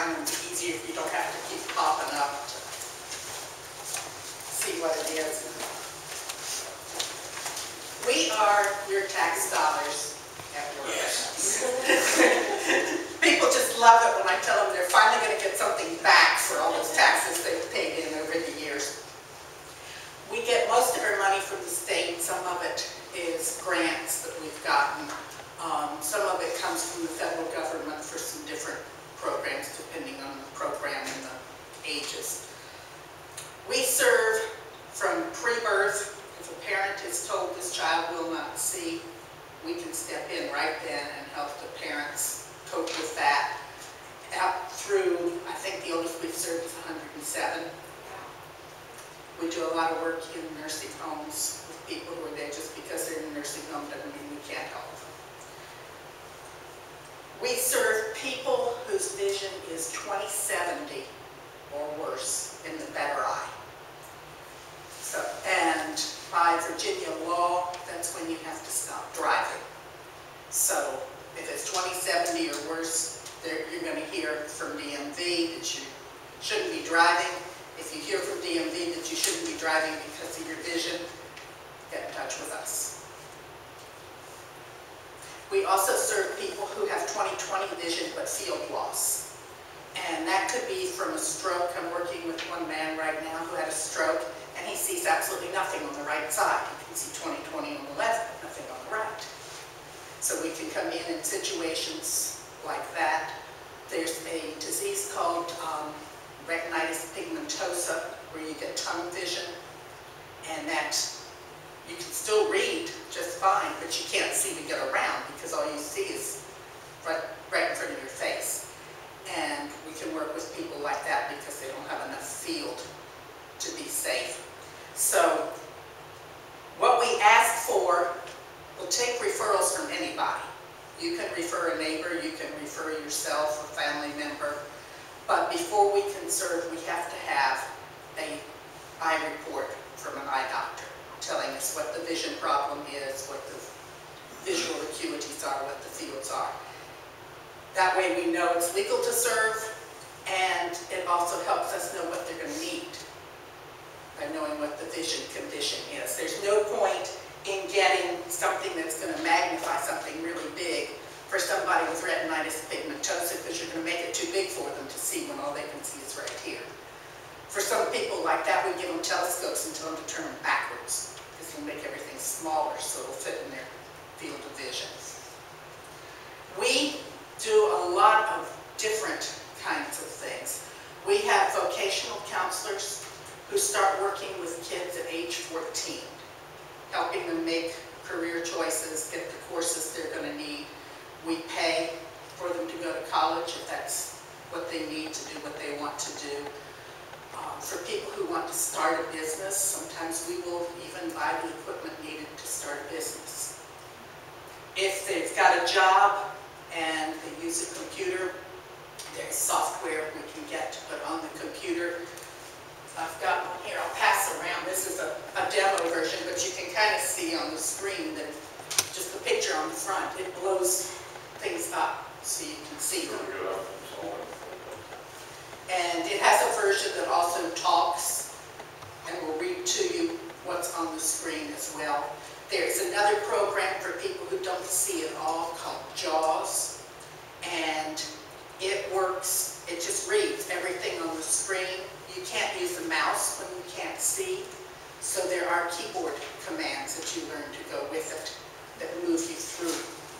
down, and it's easier if you don't have to keep popping up to see what it is. We are your tax dollars at work. Yes. People just love it when I tell them they're finally going to get something back for all those taxes they've paid in over the years. We get most of our money from the state. Some of it is grants that we've gotten. Some of it comes from the federal government for some different programs, depending on the program and the ages. We serve from pre-birth. If a parent is told this child will not see, we can step in right then and help the parents cope with that. Out through, I think the oldest we've served is 107. We do a lot of work in nursing homes with people who are there. Just because they're in a nursing home doesn't mean we can't help them. We serve people whose vision is 20/70 or worse in the better eye. So, and by Virginia law, that's when you have to stop driving. So if it's 20/70 or worse, you're going to hear from DMV that you shouldn't be driving. If you hear from DMV that you shouldn't be driving because of your vision, get in touch with us. We also serve people who have 20/20 vision but field loss. And that could be from a stroke. I'm working with one man right now who had a stroke, and he sees absolutely nothing on the right side. He can see 20/20 on the left, but nothing on the right. So we can come in situations like that. There's a disease called retinitis pigmentosa, where you get tunnel vision, and that you can still read just fine, but you can't see to get around because all you see is right in front of your face. And we can work with people like that because they don't have enough field to be safe. So what we ask for, we'll take referrals from anybody. You can refer a neighbor, you can refer yourself, a family member, but before we can serve, we have to have an eye report from an eye doctor telling us what the vision problem is, what the visual acuities are, what the fields are. That way we know it's legal to serve, and it also helps us know what they're going to need by knowing what the vision condition is. There's no point in getting something that's going to magnify something really big for somebody with retinitis pigmentosa, because you're going to make it too big for them to see when all they can see is right here. For some people like that, we give them telescopes and tell them to turn them backwards, because we'll make everything smaller so it'll fit in their field of vision. We do a lot of different kinds of things. We have vocational counselors who start working with kids at age 14, helping them make career choices, get the courses they're going to need. We pay for them to go to college if that's what they need to do what they want to do. For people who want to start a business, sometimes we will even buy the equipment needed to start a business. If they've got a job and they use a computer, there's software we can get to put on the computer. I've got one here, I'll pass around. This is a demo version, but you can kind of see on the screen that just the picture on the front, it blows things up so you can see them. And it has a version that also talks and will read to you what's on the screen as well. There's another program for people who don't see at all called JAWS, and it works, it just reads everything on the screen. You can't use the mouse when you can't see, so there are keyboard commands that you learn to go with it that move you through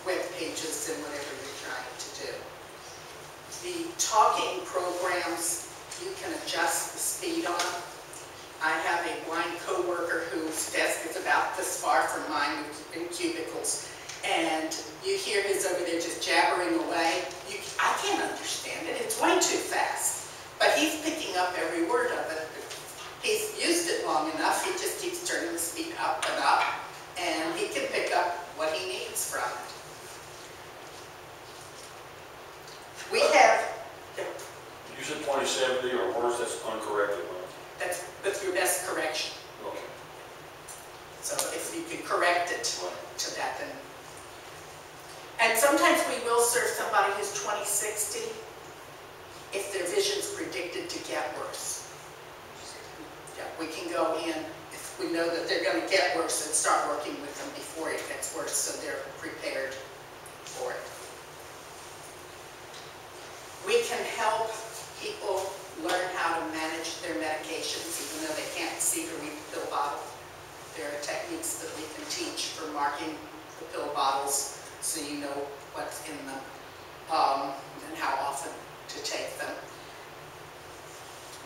web pages and whatever you're trying to do. The talking programs, you can adjust the speed on. I have a blind coworker whose desk is about this far from mine in cubicles, and you hear his over there just jabbering away. I can't understand it, it's way too fast, but he's picking up every word of it. He's used it long enough, he just keeps turning the speed up and up, and he can pick up what he needs from it. We have... You said 20/70 or worse, that's uncorrected. That's your best correction. Okay. So if you can correct it to that, then... And sometimes we will serve somebody who's 20/60 if they're vision's predicted to get worse. Yeah, we can go in, if we know that they're going to get worse, and start working with them before it gets worse so they're prepared for it. We can help people learn how to manage their medications even though they can't see or read the pill bottle. There are techniques that we can teach for marking the pill bottles so you know what's in them and how often to take them.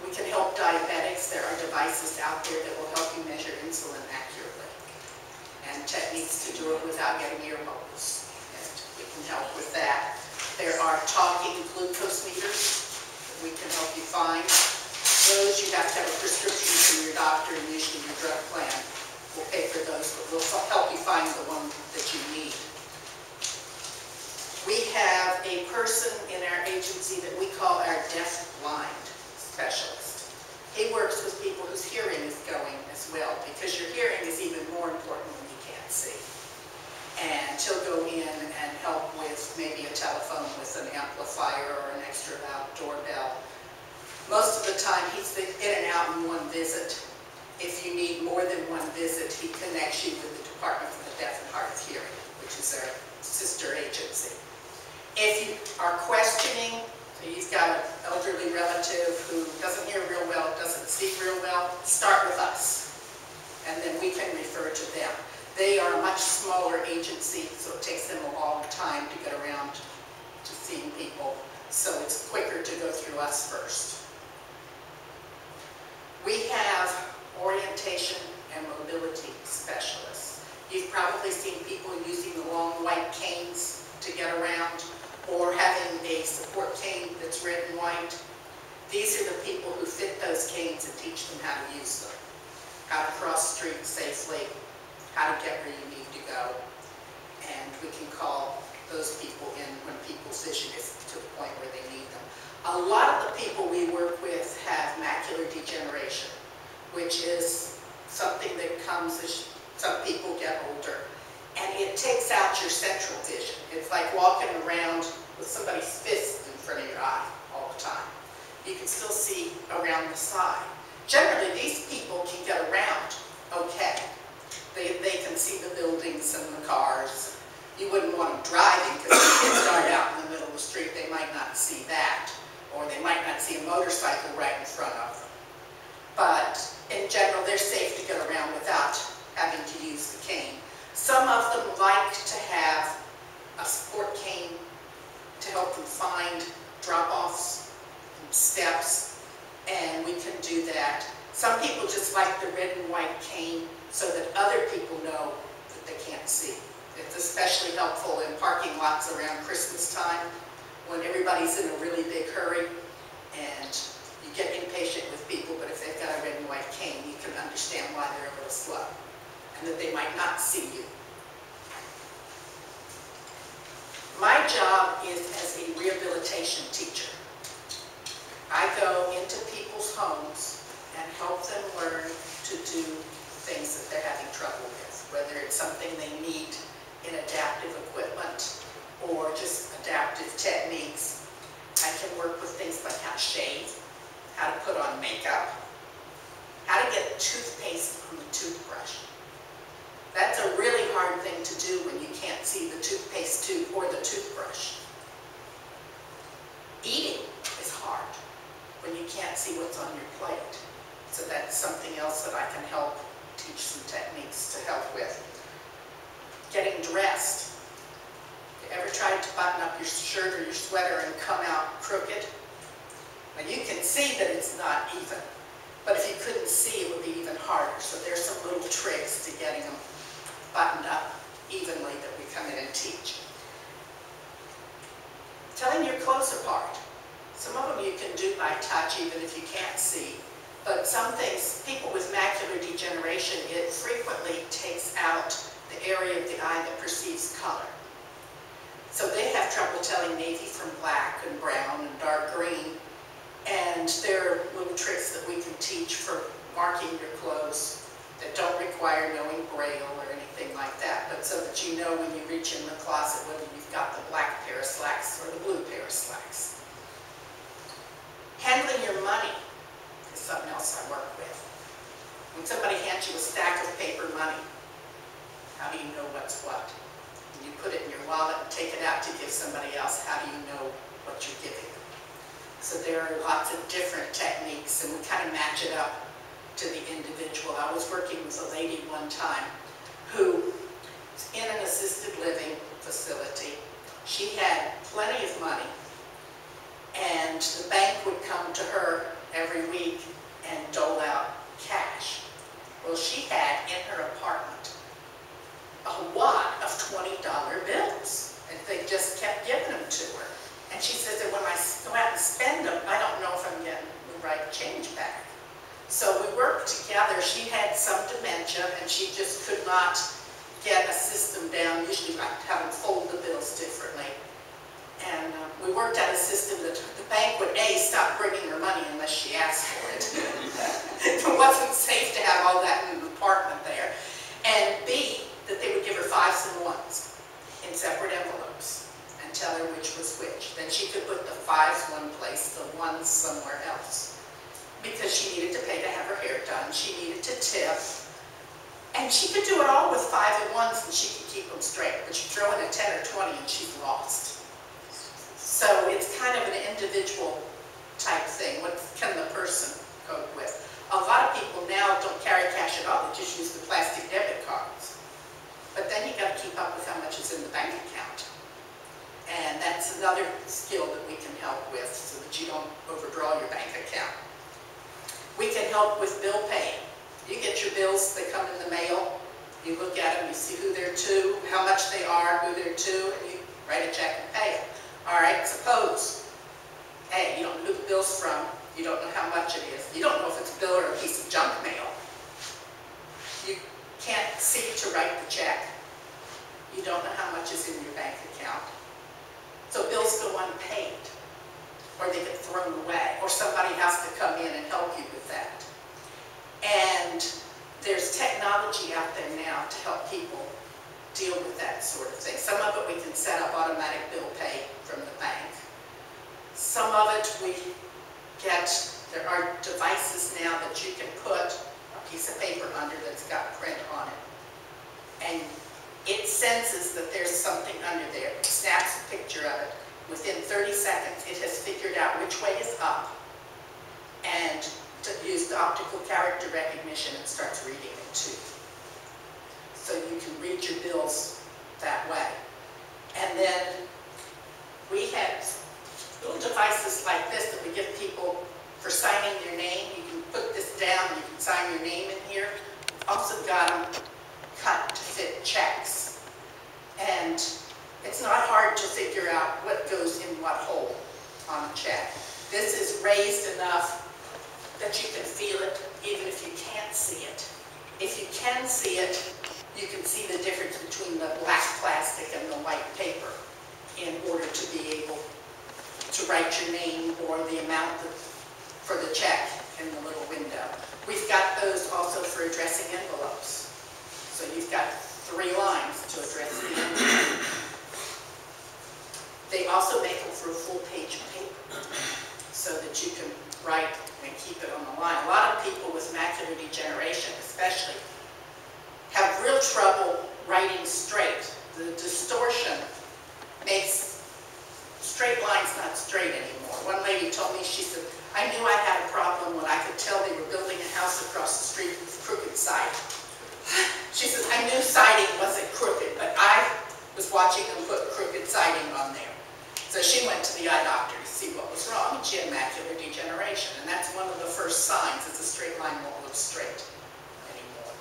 We can help diabetics. There are devices out there that will help you measure insulin accurately and techniques to do it without getting ear holes. And we can help with that. There are talking glucose meters that we can help you find. Those you have to have a prescription from your doctor, and usually your drug plan will pay for those, but we'll help you find the one that you need. We have a person in our agency that we call our deaf-blind specialist. He works with people whose hearing is going as well, because your hearing is even more important when you can't see. And he'll go in and help with maybe a telephone with an amplifier or an extra loud doorbell. Most of the time he's in and out in one visit. If you need more than one visit, he connects you with the Department for the Deaf and Hard of Hearing, which is our sister agency. If you are questioning, so you've got an elderly relative who doesn't hear real well, doesn't see real well, start with us, and then we can refer to them. They are a much smaller agency, so it takes them a long time to get around to seeing people, so it's quicker to go through us first. We have orientation and mobility specialists. You've probably seen people using the long white canes to get around, or having a support cane that's red and white. These are the people who fit those canes and teach them how to use them, how to cross streets safely, how to get where you need to go. And we can call those people in when people's vision is to the point where they need them. A lot of the people we work with have macular degeneration, which is something that comes as some people get older. And it takes out your central vision. It's like walking around with somebody's fist in front of your eye all the time. You can still see around the side. Generally, these people can get around okay. They can see the buildings and the cars. You wouldn't want them driving because if they start out in the middle of the street, they might not see that. Or they might not see a motorcycle right in front of them. But in general, they're safe to get around without having to use the cane. Some of them like to have a support cane to help them find drop-offs and steps, and we can do that. Some people just like the red and white cane so that other people know that they can't see. It's especially helpful in parking lots around Christmas time when everybody's in a really big hurry and you get impatient with people, but if they've got a red and white cane, you can understand why they're a little slow and that they might not see you. My job is as a rehabilitation teacher. I go into people's homes and help them learn to do things that they're having trouble with, whether it's something they need in adaptive equipment or just adaptive techniques. I can work with things like how to shave, how to put on makeup, how to get toothpaste from the toothbrush. That's a really hard thing to do when you can't see the toothpaste tube or the toothbrush. Eating is hard when you can't see what's on your plate. So that's something else that I can help teach some techniques to help with. Getting dressed. You ever tried to button up your shirt or your sweater and come out crooked? Now you can see that it's not even, but if you couldn't see, it would be even harder. So there's some little tricks to getting them buttoned up evenly that we come in and teach. Telling your clothes apart. Some of them you can do by touch even if you can't see. But some things, people with macular degeneration, it frequently takes out the area of the eye that perceives color. So they have trouble telling navy from black and brown and dark green. And there are little tricks that we can teach for marking your clothes that don't require knowing Braille or anything like that, but so that you know when you reach in the closet whether you've got the black pair of slacks or the blue pair of slacks. money is something else I work with. When somebody hands you a stack of paper money, how do you know what's what? When you put it in your wallet and take it out to give somebody else, how do you know what you're giving? So there are lots of different techniques, and we kind of match it up to the individual. I was working with a lady one time who was in an assisted living facility. She had plenty of money, and the bank would come to her every week and dole out cash. Well, she had in her apartment a wad of $20 bills, and they just kept giving them to her. And she says that when I go out and spend them, I don't know if I'm getting the right change back. So we worked together. She had some dementia, and she just could not get a system down. Usually I have them fold the bills differently. And we worked out a system that the bank would A, stop bringing her money unless she asked for it. It wasn't safe to have all that in an apartment there. And B, that they would give her 5s and 1s in separate envelopes and tell her which was which. Then she could put the 5s one place, the 1s somewhere else. Because she needed to pay to have her hair done, she needed to tip. And she could do it all with 5 and 1s and she could keep them straight. But you throw in a 10 or 20 and she's lost. So it's kind of an individual type thing. What can the person cope with? A lot of people now don't carry cash at all. They just use the plastic debit cards. But then you got to keep up with how much is in the bank account. And that's another skill that we can help with so that you don't overdraw your bank account. We can help with bill paying. You get your bills, they come in the mail. You look at them, you see who they're to, how much they are, who they're to, and you write a check and pay it. All right, suppose, hey, you don't know who the bill's from, you don't know how much it is, you don't know if it's a bill or a piece of junk mail. You can't see to write the check. You don't know how much is in your bank account. So bills go unpaid, or they get thrown away, or somebody has to come in and help you with that. And there's technology out there now to help people deal with that sort of thing. Some of it we can set up automatic bill pay from the bank. Some of it there are devices now that you can put a piece of paper under that's got print on it. And it senses that there's something under there. It snaps a picture of it. Within 30 seconds, it has figured out which way is up and used optical character recognition and starts reading it to you. So you can read your bills that way. And then we have little devices like this that we give people for signing their name. You can put this down, you can sign your name in here. We've also got them cut to fit checks. And it's not hard to figure out what goes in what hole on a check. This is raised enough that you can feel it even if you can't see it. If you can see it, you can see the difference between the black plastic and the white paper in order to be able to write your name or the amount for the check in the little window. We've got those also for addressing envelopes. So you've got 3 lines to address the envelope. They also make them for a full page of paper so that you can write and keep it on the line. A lot of people with macular degeneration especially have real trouble writing straight. The distortion makes straight lines not straight anymore. One lady told me, she said, I knew I had a problem when I could tell they were building a house across the street with crooked siding. She says, I knew siding wasn't crooked, but I was watching them put crooked siding on there. So she went to the eye doctor to see what was wrong, and she had macular degeneration. And that's one of the first signs, is a straight line won't look straight anymore.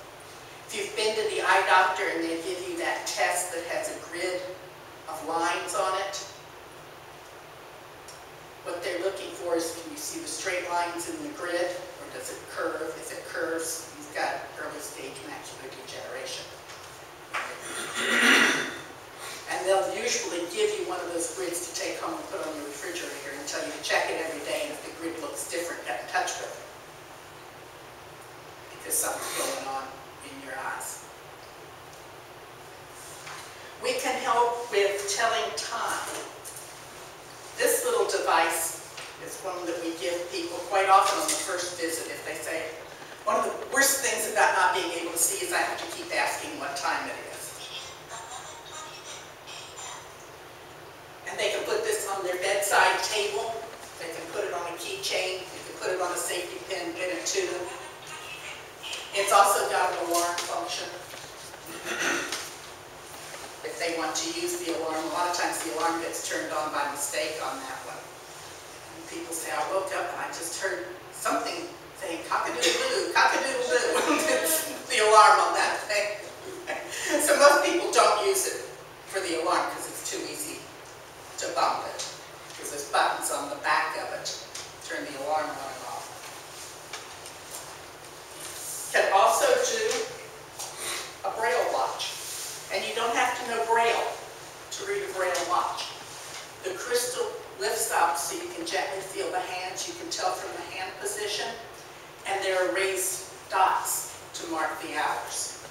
If you've been to the eye doctor and they give you that test that has a grid of lines on it, what they're looking for is, can you see the straight lines in the grid, or does it curve? If it curves, you've got early stage macular degeneration. And they'll usually give you one of those grids to take home and put on your refrigerator and tell you to check it every day, and if the grid looks different, get in touch with it. Because something's going on in your eyes. We can help with telling time. This little device is is one that we give people quite often on the first visit if they say, one of the worst things about not being able to see is I have to keep asking what time it is. And they can put this on their bedside table, they can put it on a keychain, they can put it on a safety pin, pin it to them. It's also got an alarm function. If they want to use the alarm, a lot of times the alarm gets turned on by mistake on that one. And people say, I woke up and I just heard something saying cock-a-doodle-doo, cock-a-doodle-doo. It's the alarm on that thing. So most people don't use it for the alarm because it's too easy to bump it. Because there's buttons on the back of it to turn the alarm on and off. Can also do a Braille watch. And you don't have to know Braille to read a Braille watch. The crystal lifts up so you can gently feel the hands. You can tell from the hand position. And there are raised dots to mark the hours.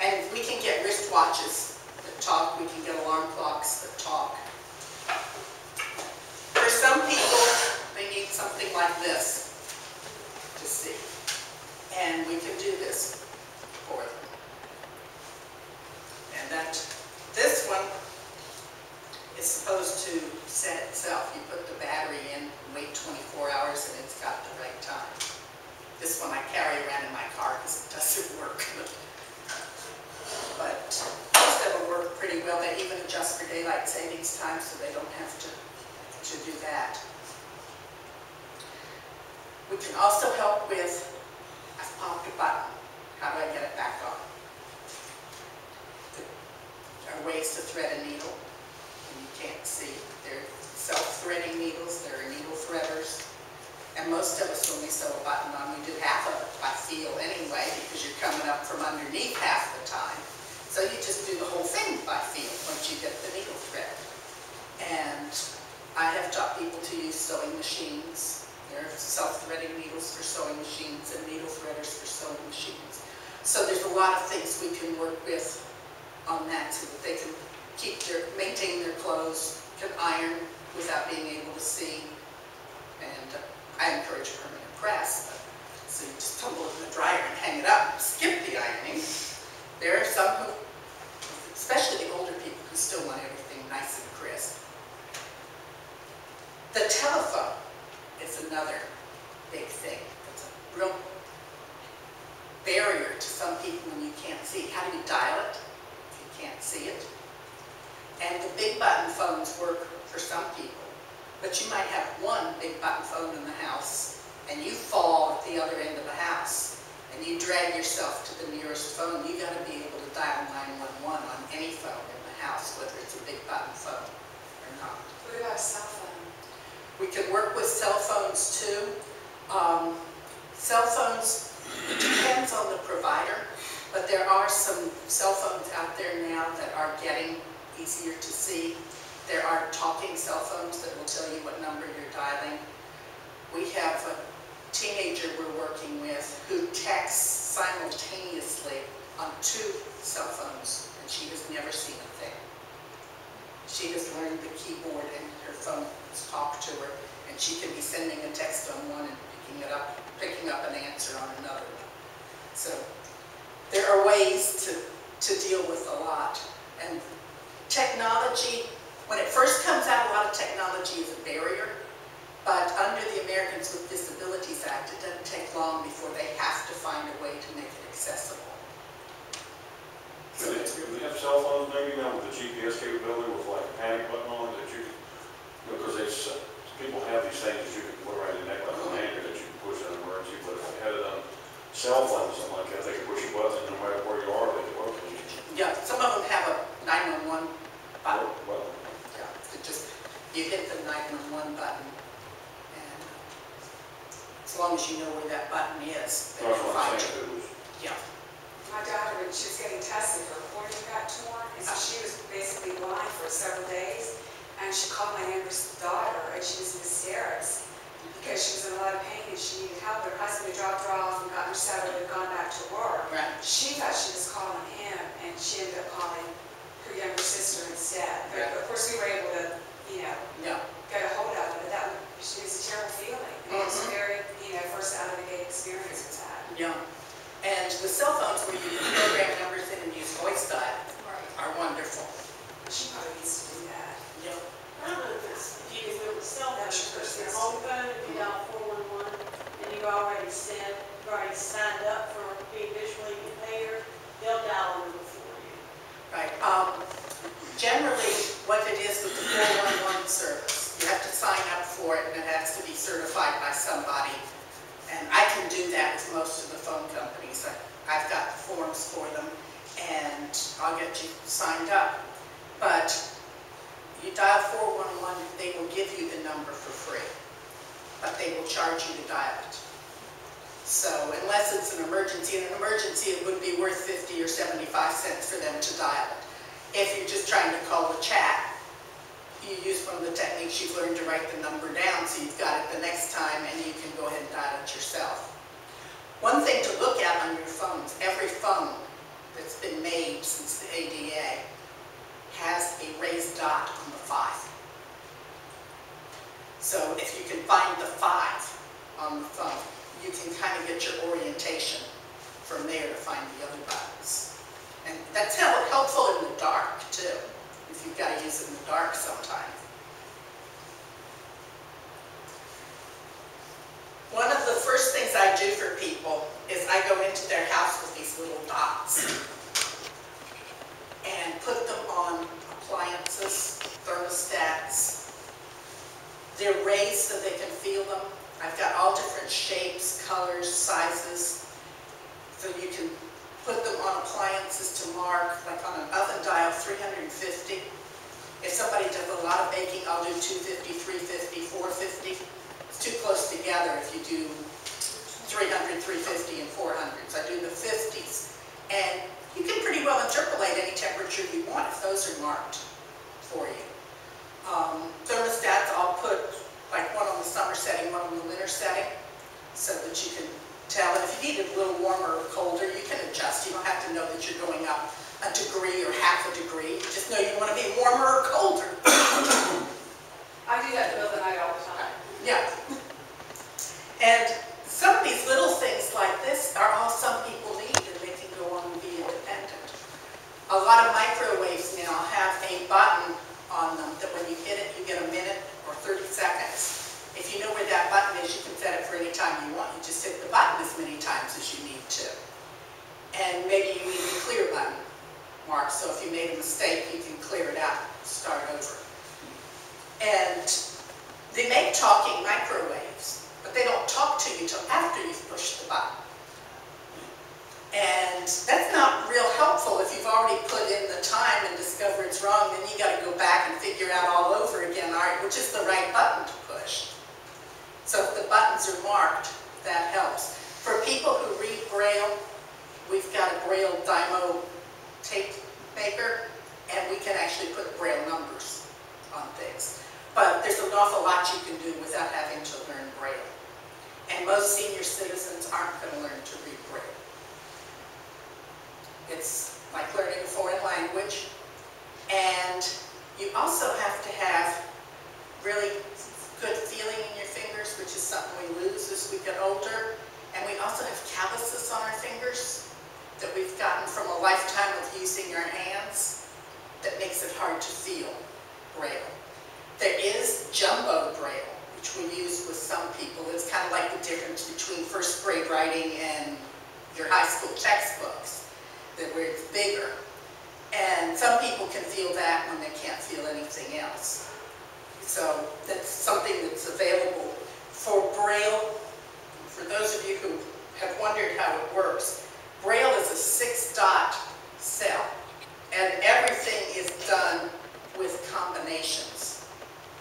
And we can get wristwatches that talk. We can get alarm clocks that talk. For some people, they need something like this to see. And we can do this for them. And this one is supposed to set itself. You put the battery in, wait 24 hours, and it's got the right time. This one I carry around in my car because it doesn't work. But most of them work pretty well. They even adjust for daylight savings time so they don't have to do that. We can also help with, I've popped a button. How do I get it back on? There are ways to thread a needle, and you can't see. There are self-threading needles, there are needle threaders, and most of us, when we sew a button on, we do half of it by feel anyway, because you're coming up from underneath half the time. So you just do the whole thing by feel once you get the needle thread. And I have taught people to use sewing machines. There are self-threading needles for sewing machines and needle threaders for sewing machines. So there's a lot of things we can work with on that so that they can maintain their clothes, can iron without being able to see. And I encourage permanent press. So you just tumble it in the dryer and hang it up and skip the ironing. There are some who, especially the older people, who still want everything nice and crisp. The telephone is another big thing. It's a real barrier to some people when you can't see. How do you dial it if you can't see it? And the big button phones work for some people, but you might have one big button phone in the house and you fall at the other end of the house and you drag yourself to the nearest phone. You got to be able to dial 911 on any phone in the house, whether it's a big button phone or not. What about a cell phone? We can work with cell phones too. Cell phones, it depends on the provider, but there are some cell phones out there now that are getting easier to see. There are talking cell phones that will tell you what number you're dialing. We have a teenager we're working with who texts simultaneously on 2 cell phones, and she has never seen a thing. She has learned the keyboard and her phone has talked to her, and she can be sending a text on one and picking up an answer on another one. So there are ways to deal with a lot. And technology, when it first comes out, a lot of technology is a barrier, but under the Americans with Disabilities Act, it doesn't take long before they have to find a way to make it accessible. Do they have cell phones maybe now with the GPS capability with like a panic button on it that you, because people have these things that you can put around your neck like a lanyard that you can push in an emergency, but if they had it on cell phones, something like that, they can push a button and no matter where you are, they can locate you. Yeah, some of them have a 911 button. Well, Yeah, you hit the 911 button, and as long as you know where that button is, they that's can what I'm find saying. you. It was, Yeah. My daughter, when she was getting tested, her cornea got torn, and so she was basically blind for several days. And she called my youngest daughter, and she was in hysterics because she was in a lot of pain and she needed help. Her husband had dropped her off and gotten her settled and gone back to work. Right. She thought she was calling him, and she ended up calling her younger sister instead. But of course, we were able to, Yeah. for it, and it has to be certified by somebody. And I can do that with most of the phone companies. I've got the forms for them, and I'll get you signed up. But you dial 411, they will give you the number for free, but they will charge you to dial it. So unless it's an emergency, it would be worth 50 or 75 cents for them to dial it. If you're just trying to call the chat, you use one of the techniques you've learned to write the number down so you've got it the next time and you can go ahead and dial it yourself. One thing to look at on your phones, every phone that's been made since the ADA has a raised dot on the 5. So if you can find the 5 on the phone, you can kind of get your orientation from there to find the other buttons. And that's helpful in the dark too, if you've got to use it in the dark sometime. One of the first things I do for people is I go into their house with these little dots and put them on appliances, thermostats. They're raised so they can feel them. I've got all different shapes, colors, sizes, so you can put them on appliances to mark, like on an oven dial, 350. If somebody does a lot of baking, I'll do 250, 350, 450. It's too close together if you do 300, 350, and 400s. I do the 50s. And you can pretty well interpolate any temperature you want if those are marked for you. Thermostats, I'll put like one on the summer setting, one on the winter setting, so that you can tell. And if you need it a little warmer or colder, you can adjust. You don't have to know that you're going up a degree or half a degree. You just know you want to be warmer or colder. I do that in the middle of the night all the time. Yeah. And some of these little things like this are all some people need, and they can go on and be independent. A lot of microwaves now have a button on them that when you hit it, you get a minute or 30 seconds. If you know where that button is, you can set it for any time you want. You just hit the button as many times as you need to. And maybe you need the clear button marked, so if you made a mistake, you can clear it out, start over. And they make talking microwaves, but they don't talk to you until after you've pushed the button. And that's not real helpful if you've already put in the time and discover it's wrong, then you got to go back and figure out all over again, all right, which is the right button to push. So if the buttons are marked, that helps. For people who read Braille, we've got a Braille Dymo tape maker, and we can actually put Braille numbers on things. But there's an awful lot you can do without having to learn Braille. And most senior citizens aren't going to learn to read Braille. It's like learning a foreign language. And you also have to have really good feeling in your fingers, which is something we lose as we get older. And we also have calluses on our fingers that we've gotten from a lifetime of using our hands that makes it hard to feel Braille. There is jumbo Braille, which we use with some people. It's kind of like the difference between first grade writing and your high school textbooks, where it's bigger. And some people can feel that when they can't feel anything else. So that's something that's available. For Braille, for those of you who have wondered how it works, Braille is a 6-dot cell, and everything is done with combinations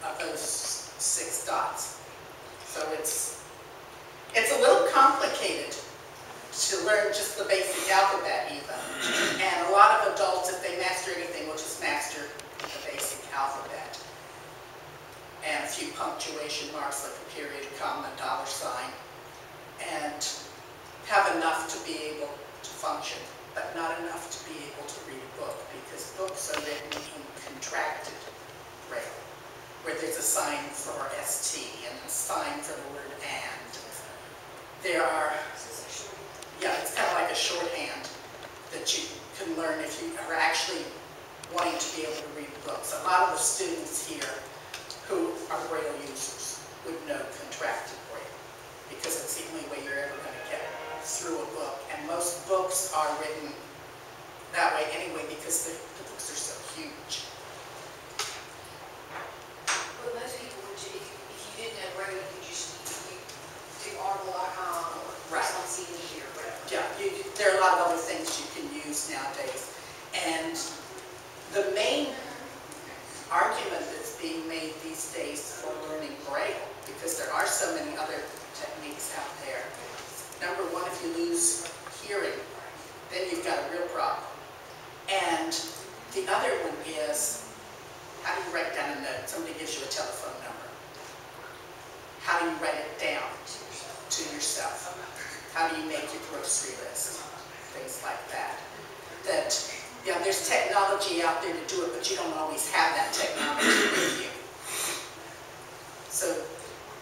of those 6 dots. So it's a little complicated to learn just the basic alphabet even. And a lot of adults, if they master anything, will just master the basic alphabet. And a few punctuation marks like a period, comma, $, and have enough to be able to function, but not enough to be able to read a book, because books are written in contracted Braille, where there's a sign for ST and a sign for the word and. There are, yeah, it's kind of like a shorthand that you can learn if you are actually wanting to be able to read books. A lot of the students here who are Braille users would know contracted Braille, because it's the only way you're ever going to get through a book. And most books are written that way anyway, because the books are so huge. Well, most people would, if you didn't know so many other techniques out there. Number one, if you lose hearing, then you've got a real problem. And the other one is, how do you write down a note? Somebody gives you a telephone number. How do you write it down to yourself? How do you make your grocery list? Things like that. That, yeah, there's technology out there to do it, but you don't always have that technology with you. So,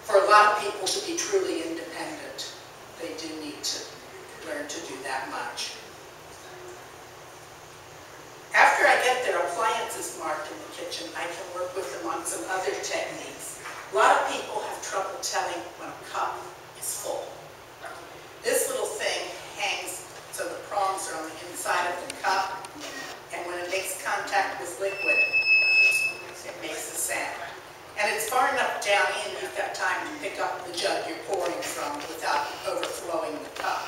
for a lot of people to be truly independent, they do need to learn to do that much. After I get their appliances marked in the kitchen, I can work with them on some other techniques. A lot of people have trouble telling when a cup is full. This little thing hangs so the prongs are on the inside of the cup, and when it makes contact with liquid, it makes a sound. And it's far enough down in, you've got time to pick up the jug you're pouring from without overflowing the cup.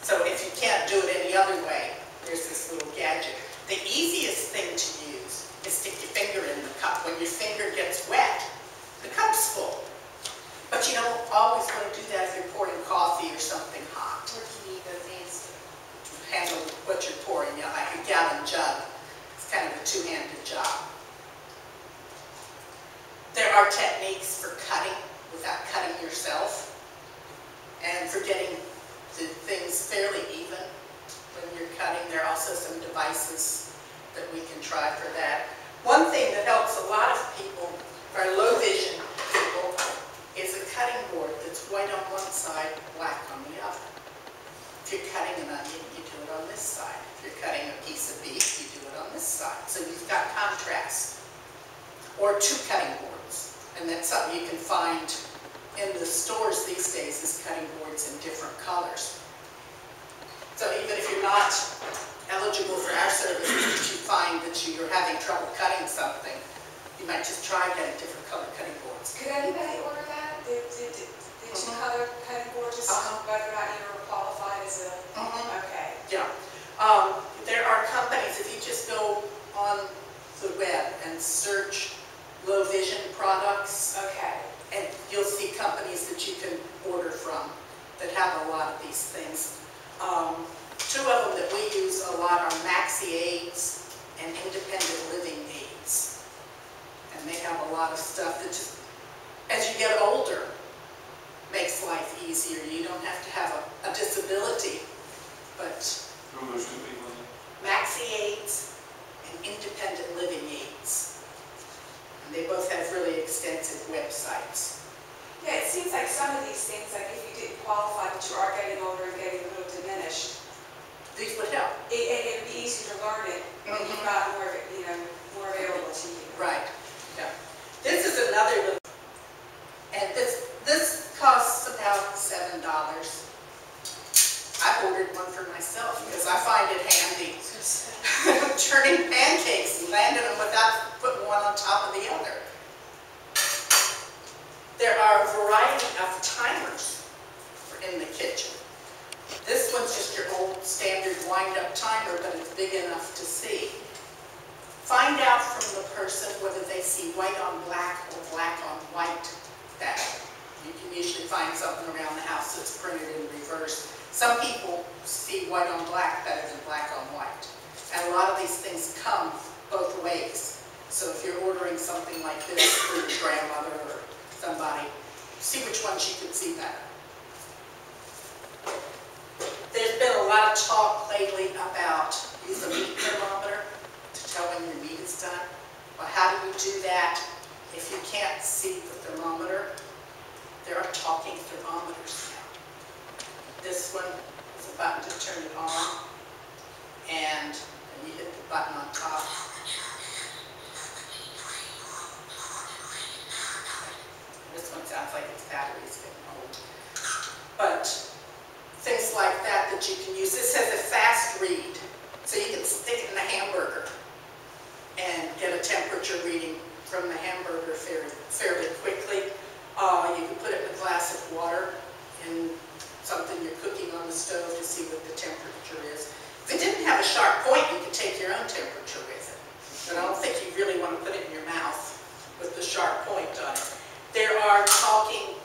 So if you can't do it any other way, there's this little gadget. The easiest thing to use is stick your finger in the cup. When your finger gets wet, the cup's full. But you don't always want to do that if you're pouring coffee or something hot. Or can you use those hands To handle what you're pouring, you know, like a gallon jug. It's kind of a two-handed job. There are techniques for cutting without cutting yourself, and for getting the things fairly even when you're cutting. There are also some devices that we can try for that. One thing that helps a lot of people, our low vision people, is a cutting board that's white on one side, black on the other. If you're cutting an onion, you do it on this side. If you're cutting a piece of beef, you do it on this side. So you've got contrast. Or two cutting boards. And that's something you can find in the stores these days, is cutting boards in different colors. So even if you're not eligible for our services, if you find that you're having trouble cutting something, you might just try getting different color cutting boards. Could anybody order that? The two-color cutting board, just whether or not you were qualified as a... Okay. Yeah. There are companies, if you just go on the web and search low vision products, Okay. and you'll see companies that you can order from that have a lot of these things. Two of them that we use a lot are Maxi Aids and Independent Living Aids. And they have a lot of stuff that just, as you get older, makes life easier. You don't have to have a disability, but Who are those two people? Maxi Aids and Independent Living Aids. And they both have really extensive websites. Yeah, it seems like some of these things, like if you didn't qualify, but you are getting older and getting a little diminished, These would help. it would be easier to learn it when you've got more of it, more available to you. Right. Yeah. This is another little, and this costs about $7. I ordered one for myself because I find it handy. Turning pancakes and landing them without putting one on top of the other. There are a variety of timers in the kitchen. This one's just your old standard wind-up timer, but it's big enough to see. Find out from the person whether they see white on black or black on white better. You can usually find something around the house that's printed in reverse. Some people see white on black better than black on white. And a lot of these things come both ways. So if you're ordering something like this for your grandmother or somebody, see which one she could see better. There's been a lot of talk lately about use a meat thermometer to tell when your meat is done. Well, how do you do that if you can't see the thermometer? There are talking thermometers now. This one is a button to turn it on, and you hit the button on top. This one sounds like its battery is getting old. But things like that you can use. This has a fast read, so you can stick it in a hamburger and get a temperature reading from the hamburger fairly quickly. You can put it in a glass of water and something you're cooking on the stove to see what the temperature is. If it didn't have a sharp point, you could take your own temperature with it. But I don't think you really want to put it in your mouth with the sharp point on it. There are talking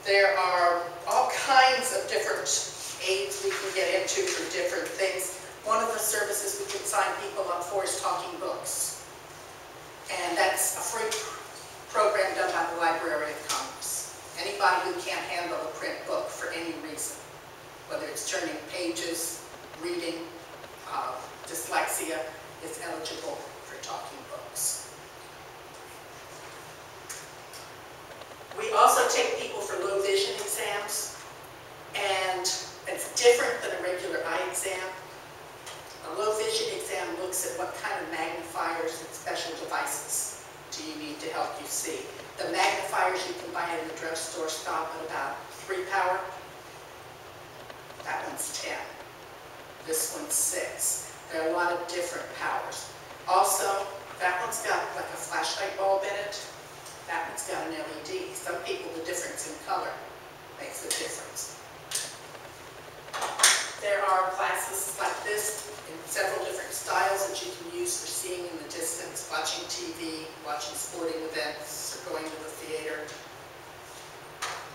There are all kinds of different aids we can get into for different things. One of the services we can sign people up for is talking books. And that's a free program done by the Library of Congress. Anybody who can't handle a print book for any reason, whether it's turning pages, reading, dyslexia, is eligible for talking books. We also take people for low vision exams, and it's different than a regular eye exam. A low vision exam looks at what kind of magnifiers and special devices do you need to help you see. The magnifiers you can buy in the drugstore stop at about 3 power. That one's 10. This one's 6. There are a lot of different powers. Also, that one's got like a flashlight bulb in it. That one's got an LED. Some people, the difference in color makes a difference. There are classes like this in several different styles that you can use for seeing in the distance, watching TV, watching sporting events, or going to the theater.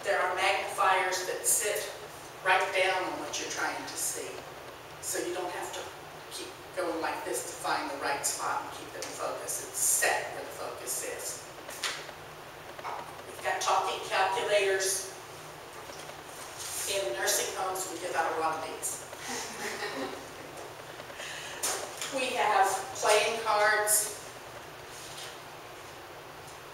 There are magnifiers that sit right down on what you're trying to see. So you don't have to keep going like this to find the right spot and keep it in focus. It's set where the focus is. We've got talking calculators. In nursing homes, we give out a lot of these. We have playing cards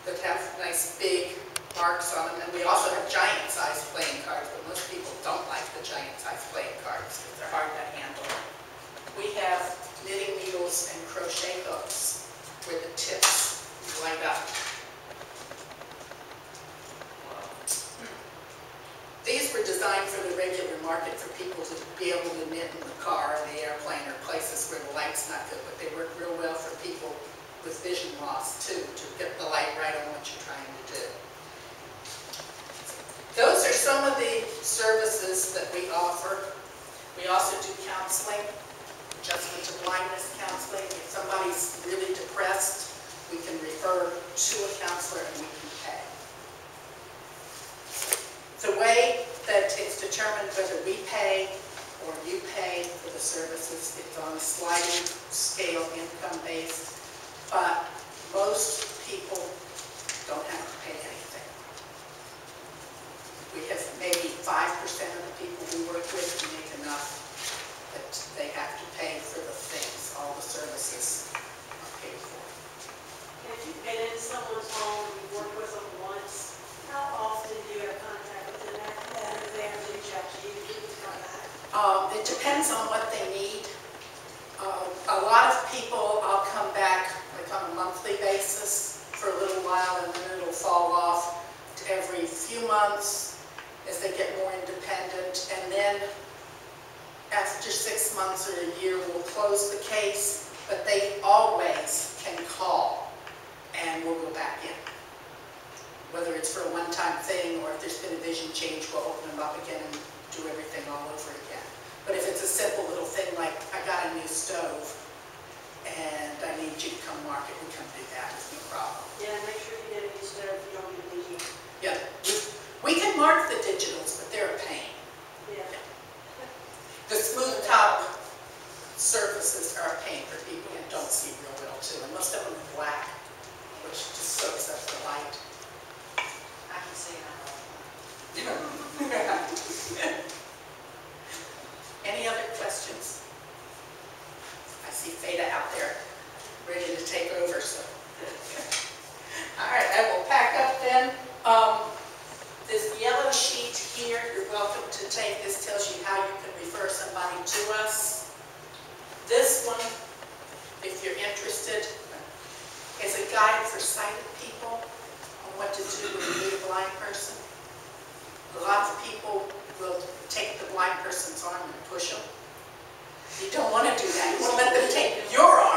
that have nice big marks on them, and we also have giant-sized playing cards, but most people don't like the giant-sized playing cards because they're hard to handle. We have knitting needles and crochet hooks where the tips light up. These were designed for the regular market for people to be able to knit in the car or the airplane or places where the light's not good, but they work real well for people with vision loss too, to get the light right on what you're trying to do. Those are some of the services that we offer. We also do counseling, adjustment to blindness counseling. If somebody's really depressed, we can refer to a counselor and we can pay. The way that it's determined whether we pay or you pay for the services, it's on a sliding scale, income-based, but most people don't have to pay anything. We have maybe 5% of the people we work with who make enough that they have to pay for the things, all the services are paid for. If you've been in someone's home, you've worked with them once, how often do you have contact with them after that? Or they have to reach out to you to come back? It depends on what they need. A lot of people, I'll come back like on a monthly basis for a little while, and then it'll fall off to every few months as they get more independent. And then after 6 months or a year, we'll close the case, but they always can call and we'll go back in. Whether it's for a one-time thing or if there's been a vision change, we'll open them up again and do everything all over again. But if it's a simple little thing like, I got a new stove and I need you to come mark it, we come do that, it's no problem. Yeah, make sure you get a new stove if you don't get a new heat. Yeah, we can mark the digitals, but they're a pain. Yeah. The smooth top surfaces are a pain for people who don't see real well too, and most of them are black, which just soaks up the light. I can say that all the time. Any other questions? I see Fada out there, ready to take over, so. All right, I will pack up then. This yellow sheet here, you're welcome to take. This tells you how you can refer somebody to us. This one, if you're interested, is a guide for sighted people on what to do when you meet a blind person. A lot of people will take the blind person's arm and push them. You don't want to do that. You want to let them take your arm